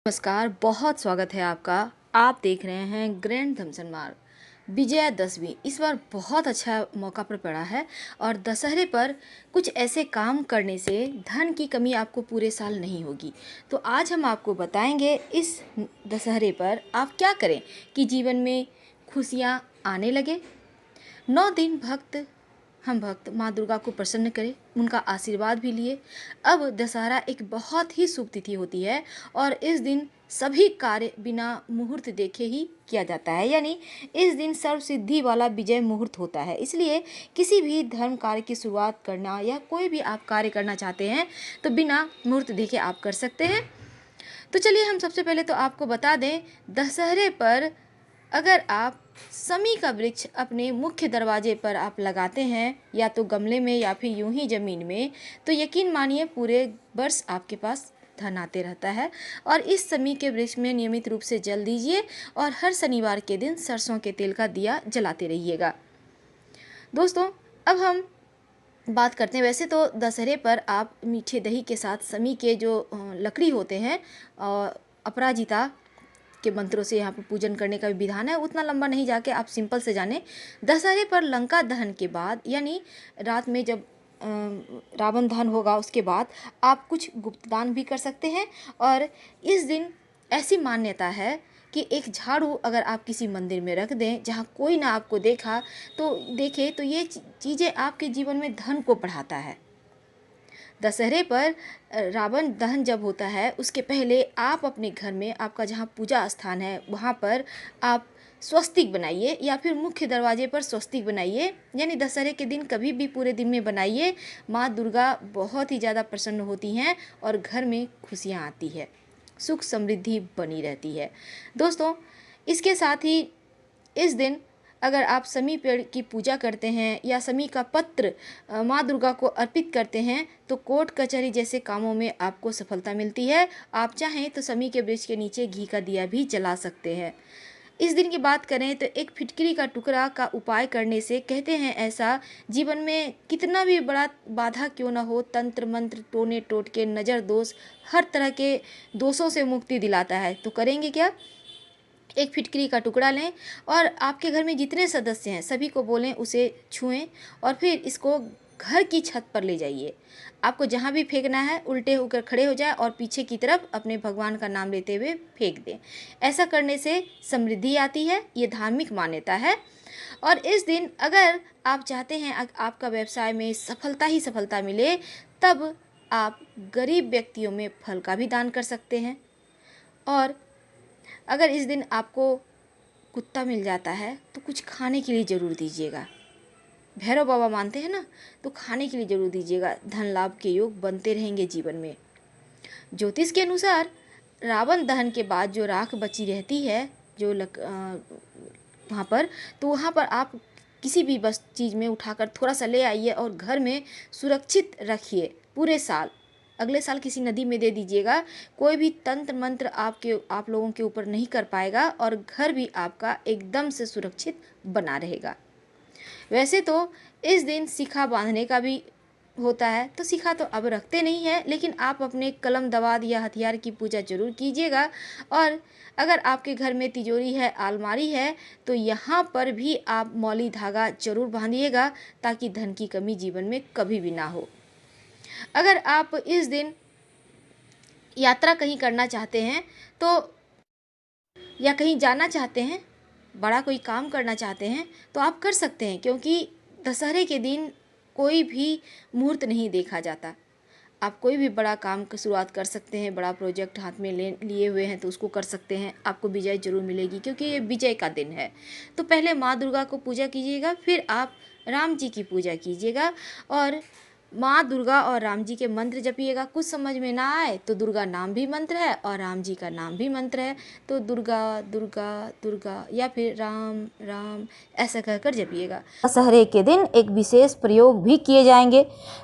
नमस्कार, बहुत स्वागत है आपका। आप देख रहे हैं ग्रैंड धमसन मार्ग। विजयादशमी इस बार बहुत अच्छा मौका पर पड़ा है और दशहरे पर कुछ ऐसे काम करने से धन की कमी आपको पूरे साल नहीं होगी। तो आज हम आपको बताएंगे इस दशहरे पर आप क्या करें कि जीवन में खुशियाँ आने लगे। 9 दिन हम भक्त माँ दुर्गा को प्रसन्न करें, उनका आशीर्वाद भी लिए। अब दशहरा एक बहुत ही शुभ तिथि होती है और इस दिन सभी कार्य बिना मुहूर्त देखे ही किया जाता है, यानी इस दिन सर्व सिद्धि वाला विजय मुहूर्त होता है। इसलिए किसी भी धर्म कार्य की शुरुआत करना या कोई भी आप कार्य करना चाहते हैं तो बिना मुहूर्त देखे आप कर सकते हैं। तो चलिए हम सबसे पहले तो आपको बता दें, दशहरे पर अगर आप समी का वृक्ष अपने मुख्य दरवाजे पर आप लगाते हैं, या तो गमले में या फिर यूं ही ज़मीन में, तो यकीन मानिए पूरे वर्ष आपके पास धन आते रहता है। और इस समी के वृक्ष में नियमित रूप से जल दीजिए और हर शनिवार के दिन सरसों के तेल का दिया जलाते रहिएगा। दोस्तों, अब हम बात करते हैं। वैसे तो दशहरे पर आप मीठे दही के साथ समी के जो लकड़ी होते हैं और अपराजिता के मंत्रों से यहाँ पर पूजन करने का भी विधान है। उतना लंबा नहीं जाके आप सिंपल से जाने। दशहरे पर लंका दहन के बाद, यानी रात में जब रावण दहन होगा उसके बाद आप कुछ गुप्तदान भी कर सकते हैं। और इस दिन ऐसी मान्यता है कि एक झाड़ू अगर आप किसी मंदिर में रख दें जहाँ कोई ना आपको देखे तो ये चीज़ें आपके जीवन में धन को बढ़ाता है। दशहरे पर रावण दहन जब होता है उसके पहले आप अपने घर में, आपका जहाँ पूजा स्थान है वहाँ पर आप स्वस्तिक बनाइए या फिर मुख्य दरवाजे पर स्वस्तिक बनाइए। यानी दशहरे के दिन कभी भी पूरे दिन में बनाइए। माँ दुर्गा बहुत ही ज़्यादा प्रसन्न होती हैं और घर में खुशियाँ आती है, सुख समृद्धि बनी रहती है। दोस्तों, इसके साथ ही इस दिन अगर आप समी पेड़ की पूजा करते हैं या समी का पत्र माँ दुर्गा को अर्पित करते हैं तो कोर्ट कचहरी जैसे कामों में आपको सफलता मिलती है। आप चाहें तो समी के वृक्ष के नीचे घी का दिया भी जला सकते हैं। इस दिन की बात करें तो एक फिटकरी का टुकड़ा का उपाय करने से कहते हैं ऐसा जीवन में कितना भी बड़ा बाधा क्यों ना हो, तंत्र मंत्र टोने टोटके नज़र दोष हर तरह के दोषों से मुक्ति दिलाता है। तो करेंगे क्या? एक फिटकरी का टुकड़ा लें और आपके घर में जितने सदस्य हैं सभी को बोलें उसे छुएं और फिर इसको घर की छत पर ले जाइए। आपको जहाँ भी फेंकना है उल्टे होकर खड़े हो जाए और पीछे की तरफ अपने भगवान का नाम लेते हुए फेंक दें। ऐसा करने से समृद्धि आती है, ये धार्मिक मान्यता है। और इस दिन अगर आप चाहते हैं आपका व्यवसाय में सफलता ही सफलता मिले, तब आप गरीब व्यक्तियों में फल का भी दान कर सकते हैं। और अगर इस दिन आपको कुत्ता मिल जाता है तो कुछ खाने के लिए ज़रूर दीजिएगा। भैरव बाबा मानते हैं ना, तो खाने के लिए ज़रूर दीजिएगा। धन लाभ के योग बनते रहेंगे जीवन में। ज्योतिष के अनुसार रावण दहन के बाद जो राख बची रहती है जो वहाँ पर, तो वहाँ पर आप किसी भी बस चीज़ में उठाकर थोड़ा सा ले आइए और घर में सुरक्षित रखिए पूरे साल। अगले साल किसी नदी में दे दीजिएगा। कोई भी तंत्र मंत्र आप लोगों के ऊपर नहीं कर पाएगा और घर भी आपका एकदम से सुरक्षित बना रहेगा। वैसे तो इस दिन शिखा बांधने का भी होता है, तो शिखा तो अब रखते नहीं हैं, लेकिन आप अपने कलम दवात या हथियार की पूजा जरूर कीजिएगा। और अगर आपके घर में तिजोरी है, अलमारी है, तो यहाँ पर भी आप मौली धागा जरूर बांधिएगा ताकि धन की कमी जीवन में कभी भी ना हो। अगर आप इस दिन यात्रा कहीं करना चाहते हैं तो, या कहीं जाना चाहते हैं, बड़ा कोई काम करना चाहते हैं तो आप कर सकते हैं, क्योंकि दशहरे के दिन कोई भी मुहूर्त नहीं देखा जाता। आप कोई भी बड़ा काम की शुरुआत कर सकते हैं। बड़ा प्रोजेक्ट हाथ में लिए हुए हैं तो उसको कर सकते हैं। आपको विजय जरूर मिलेगी क्योंकि ये विजय का दिन है। तो पहले माँ दुर्गा को पूजा कीजिएगा, फिर आप राम जी की पूजा कीजिएगा और माँ दुर्गा और राम जी के मंत्र जपिएगा। कुछ समझ में ना आए तो दुर्गा नाम भी मंत्र है और राम जी का नाम भी मंत्र है, तो दुर्गा दुर्गा दुर्गा या फिर राम राम ऐसा कहकर जपिएगा। दशहरे के दिन एक विशेष प्रयोग भी किए जाएंगे।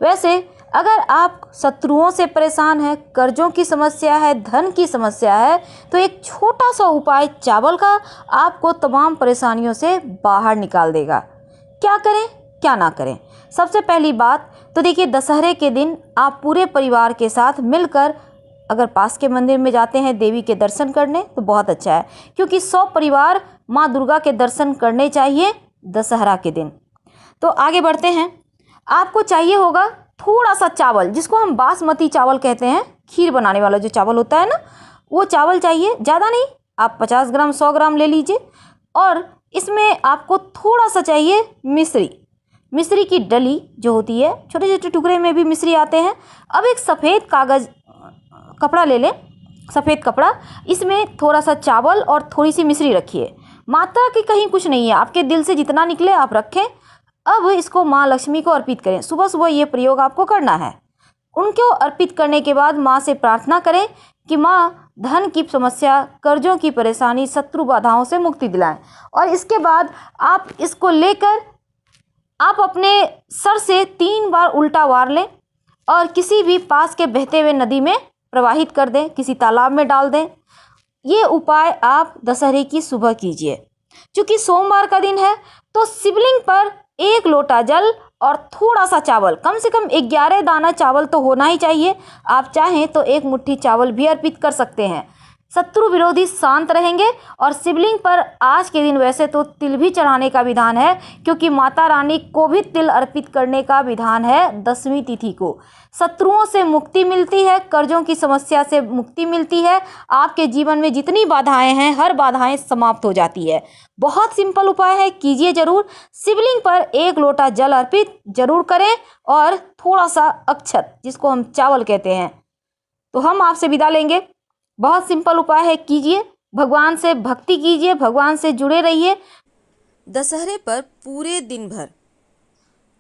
वैसे अगर आप शत्रुओं से परेशान हैं, कर्जों की समस्या है, धन की समस्या है, तो एक छोटा सा उपाय चावल का आपको तमाम परेशानियों से बाहर निकाल देगा। क्या करें क्या ना करें? सबसे पहली बात तो देखिए, दशहरे के दिन आप पूरे परिवार के साथ मिलकर अगर पास के मंदिर में जाते हैं देवी के दर्शन करने तो बहुत अच्छा है, क्योंकि 100 परिवार माँ दुर्गा के दर्शन करने चाहिए दशहरा के दिन। तो आगे बढ़ते हैं। आपको चाहिए होगा थोड़ा सा चावल, जिसको हम बासमती चावल कहते हैं, खीर बनाने वाला जो चावल होता है ना, वो चावल चाहिए। ज़्यादा नहीं, आप 50 ग्राम 100 ग्राम ले लीजिए। और इसमें आपको थोड़ा सा चाहिए मिश्री। मिश्री की डली जो होती है, छोटे छोटे टुकड़े में भी मिश्री आते हैं। अब एक सफ़ेद कागज़ कपड़ा ले लें, सफ़ेद कपड़ा, इसमें थोड़ा सा चावल और थोड़ी सी मिश्री रखिए। मात्रा की कहीं कुछ नहीं है, आपके दिल से जितना निकले आप रखें। अब इसको माँ लक्ष्मी को अर्पित करें। सुबह सुबह ये प्रयोग आपको करना है। उनको अर्पित करने के बाद माँ से प्रार्थना करें कि माँ धन की समस्या, कर्जों की परेशानी, शत्रु बाधाओं से मुक्ति दिलाएं। और इसके बाद आप इसको लेकर आप अपने सर से 3 बार उल्टा वार लें और किसी भी पास के बहते हुए नदी में प्रवाहित कर दें, किसी तालाब में डाल दें। ये उपाय आप दशहरे की सुबह कीजिए। क्योंकि सोमवार का दिन है तो शिवलिंग पर 1 लोटा जल और थोड़ा सा चावल, कम से कम 11 दाना चावल तो होना ही चाहिए। आप चाहें तो 1 मुट्ठी चावल भी अर्पित कर सकते हैं। शत्रु विरोधी शांत रहेंगे। और शिवलिंग पर आज के दिन वैसे तो तिल भी चढ़ाने का विधान है, क्योंकि माता रानी को भी तिल अर्पित करने का विधान है 10वीं तिथि को। शत्रुओं से मुक्ति मिलती है, कर्जों की समस्या से मुक्ति मिलती है। आपके जीवन में जितनी बाधाएं हैं, हर बाधाएं समाप्त हो जाती है। बहुत सिंपल उपाय है, कीजिए जरूर। शिवलिंग पर 1 लोटा जल अर्पित जरूर करें और थोड़ा सा अक्षत, जिसको हम चावल कहते हैं। तो हम आपसे विदा लेंगे। बहुत सिंपल उपाय है, कीजिए। भगवान से भक्ति कीजिए, भगवान से जुड़े रहिए। दशहरे पर पूरे दिन भर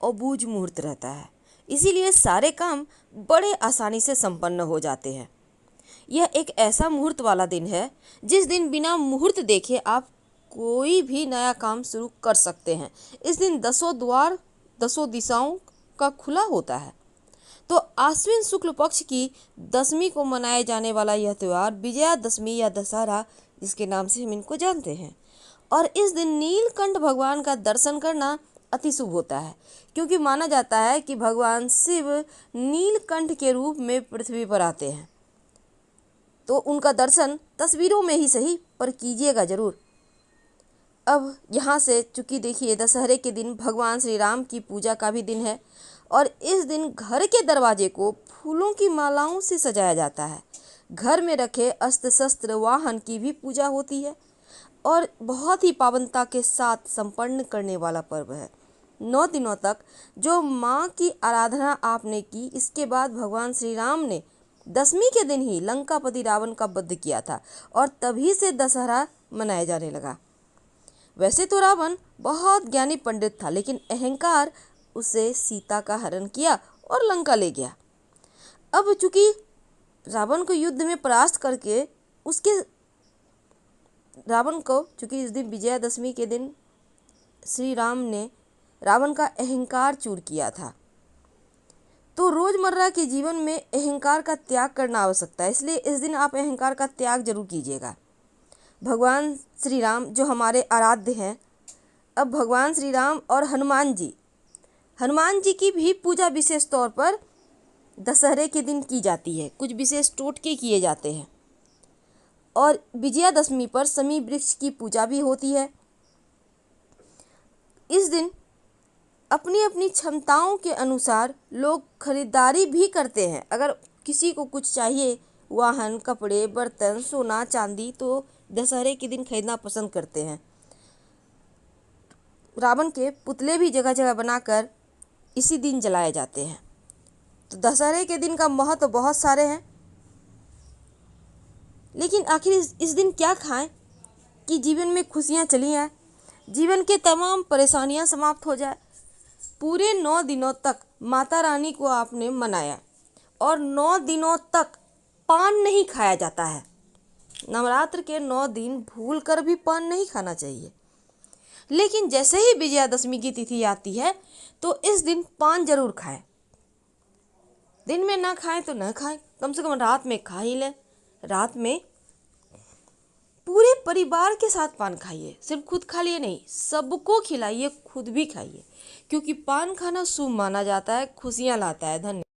अबूझ मुहूर्त रहता है, इसीलिए सारे काम बड़े आसानी से संपन्न हो जाते हैं। यह एक ऐसा मुहूर्त वाला दिन है जिस दिन बिना मुहूर्त देखे आप कोई भी नया काम शुरू कर सकते हैं। इस दिन 10 द्वार 10 दिशाओं का खुला होता है। तो आश्विन शुक्ल पक्ष की 10वीं को मनाए जाने वाला यह त्यौहार विजयादशमी या दशहरा, जिसके नाम से हम इनको जानते हैं। और इस दिन नीलकंठ भगवान का दर्शन करना अति शुभ होता है, क्योंकि माना जाता है कि भगवान शिव नीलकंठ के रूप में पृथ्वी पर आते हैं। तो उनका दर्शन तस्वीरों में ही सही पर कीजिएगा जरूर। अब यहाँ से चूँकि देखिए दशहरे के दिन भगवान श्री राम की पूजा का भी दिन है, और इस दिन घर के दरवाजे को फूलों की मालाओं से सजाया जाता है। घर में रखे अस्त्र शस्त्र वाहन की भी पूजा होती है और बहुत ही पावनता के साथ संपन्न करने वाला पर्व है। 9 दिनों तक जो माँ की आराधना आपने की, इसके बाद भगवान श्री राम ने 10वीं के दिन ही लंकापति रावण का वध किया था और तभी से दशहरा मनाया जाने लगा। वैसे तो रावण बहुत ज्ञानी पंडित था, लेकिन अहंकार उसे सीता का हरण किया और लंका ले गया। अब चूंकि रावण को युद्ध में परास्त करके चूंकि इस दिन विजयादशमी के दिन श्री राम ने रावण का अहंकार चूर किया था, तो रोजमर्रा के जीवन में अहंकार का त्याग करना आवश्यकता है। इसलिए इस दिन आप अहंकार का त्याग जरूर कीजिएगा। भगवान श्री राम जो हमारे आराध्य हैं, अब भगवान श्री राम और हनुमान जी की भी पूजा विशेष तौर पर दशहरे के दिन की जाती है। कुछ विशेष टोटके किए जाते हैं और विजयादशमी पर शमी वृक्ष की पूजा भी होती है। इस दिन अपनी अपनी क्षमताओं के अनुसार लोग खरीदारी भी करते हैं। अगर किसी को कुछ चाहिए, वाहन, कपड़े, बर्तन, सोना, चांदी, तो दशहरे के दिन खरीदना पसंद करते हैं। रावण के पुतले भी जगह जगह बनाकर इसी दिन जलाए जाते हैं। तो दशहरे के दिन का महत्व बहुत सारे हैं, लेकिन आखिर इस दिन क्या खाएं कि जीवन में खुशियां चली आए, जीवन के तमाम परेशानियां समाप्त हो जाए। पूरे 9 दिनों तक माता रानी को आपने मनाया और 9 दिनों तक पान नहीं खाया जाता है। नवरात्र के 9 दिन भूल कर भी पान नहीं खाना चाहिए, लेकिन जैसे ही विजयादशमी की तिथि आती है तो इस दिन पान जरूर खाएं। दिन में ना खाएं तो ना खाएं, कम से कम रात में खा ही लें। रात में पूरे परिवार के साथ पान खाइए, सिर्फ खुद खा लिए नहीं, सबको खिलाइए, खुद भी खाइए, क्योंकि पान खाना शुभ माना जाता है, खुशियां लाता है। धन्यवाद।